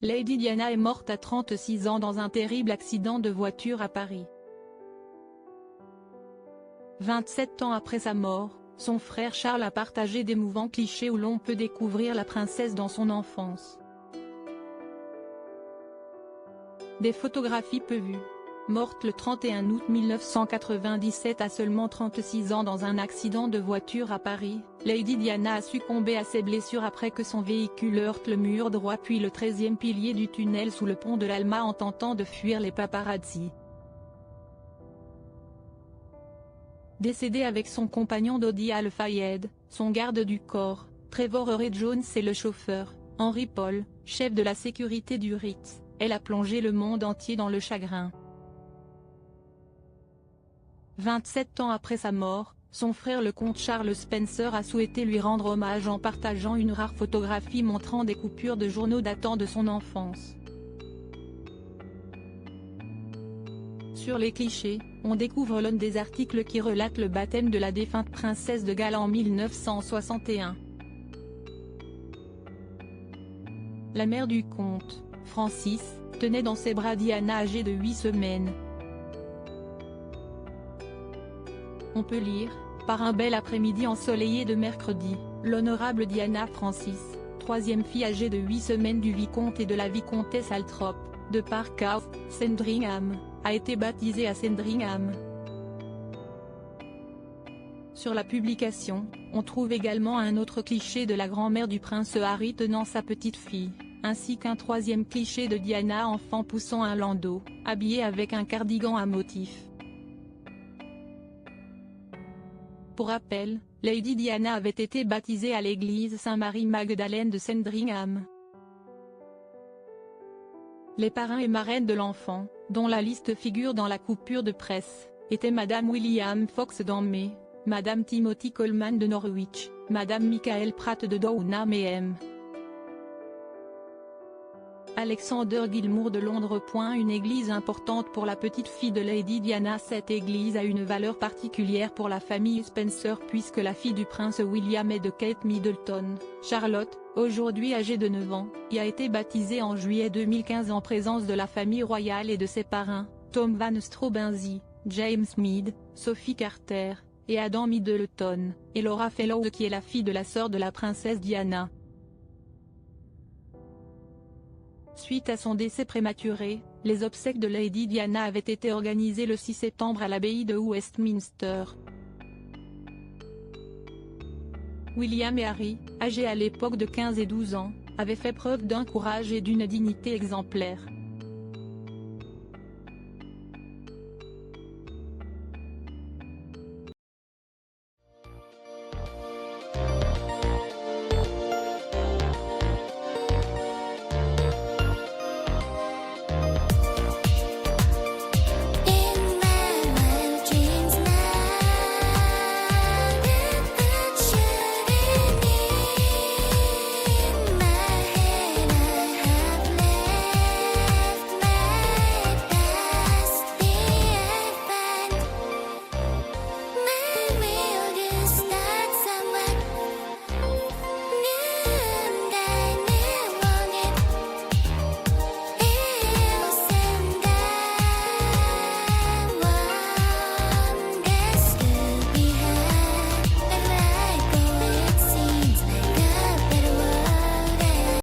Lady Diana est morte à 36 ans dans un terrible accident de voiture à Paris. 27 ans après sa mort, son frère Charles a partagé d'émouvants clichés où l'on peut découvrir la princesse dans son enfance. Des photographies peu vues. Morte le 31 août 1997 à seulement 36 ans dans un accident de voiture à Paris, Lady Diana a succombé à ses blessures après que son véhicule heurte le mur droit puis le 13e pilier du tunnel sous le pont de l'Alma en tentant de fuir les paparazzi. Décédée avec son compagnon Dodi Al-Fayed, son garde du corps, Trevor Reed-Jones et le chauffeur, Henry Paul, chef de la sécurité du Ritz, elle a plongé le monde entier dans le chagrin. 27 ans après sa mort, son frère le comte Charles Spencer a souhaité lui rendre hommage en partageant une rare photographie montrant des coupures de journaux datant de son enfance. Sur les clichés, on découvre l'un des articles qui relate le baptême de la défunte princesse de Galles en 1961. La mère du comte, Francis, tenait dans ses bras Diana âgée de 8 semaines. On peut lire, par un bel après-midi ensoleillé de mercredi, l'honorable Diana Francis, troisième fille âgée de 8 semaines du vicomte et de la vicomtesse Althorp, de Parkhouse, Sandringham, a été baptisée à Sandringham. Sur la publication, on trouve également un autre cliché de la grand-mère du prince Harry tenant sa petite fille, ainsi qu'un troisième cliché de Diana enfant poussant un landau, habillée avec un cardigan à motifs. Pour rappel, Lady Diana avait été baptisée à l'église Saint-Marie-Magdalene de Sandringham. Les parrains et marraines de l'enfant, dont la liste figure dans la coupure de presse, étaient Madame William Fox d'Anmay, Madame Timothy Coleman de Norwich, Madame Michael Pratt de Downham et M. Alexander Gilmour de Londres. Une église importante pour la petite fille de Lady Diana. Cette église a une valeur particulière pour la famille Spencer puisque la fille du prince William et de Kate Middleton, Charlotte, aujourd'hui âgée de 9 ans, y a été baptisée en juillet 2015 en présence de la famille royale et de ses parrains, Tom Van Straubenzee, James Mead, Sophie Carter, et Adam Middleton, et Laura Fellows qui est la fille de la sœur de la princesse Diana. Suite à son décès prématuré, les obsèques de Lady Diana avaient été organisées le 6 septembre à l'abbaye de Westminster. William et Harry, âgés à l'époque de 15 et 12 ans, avaient fait preuve d'un courage et d'une dignité exemplaires.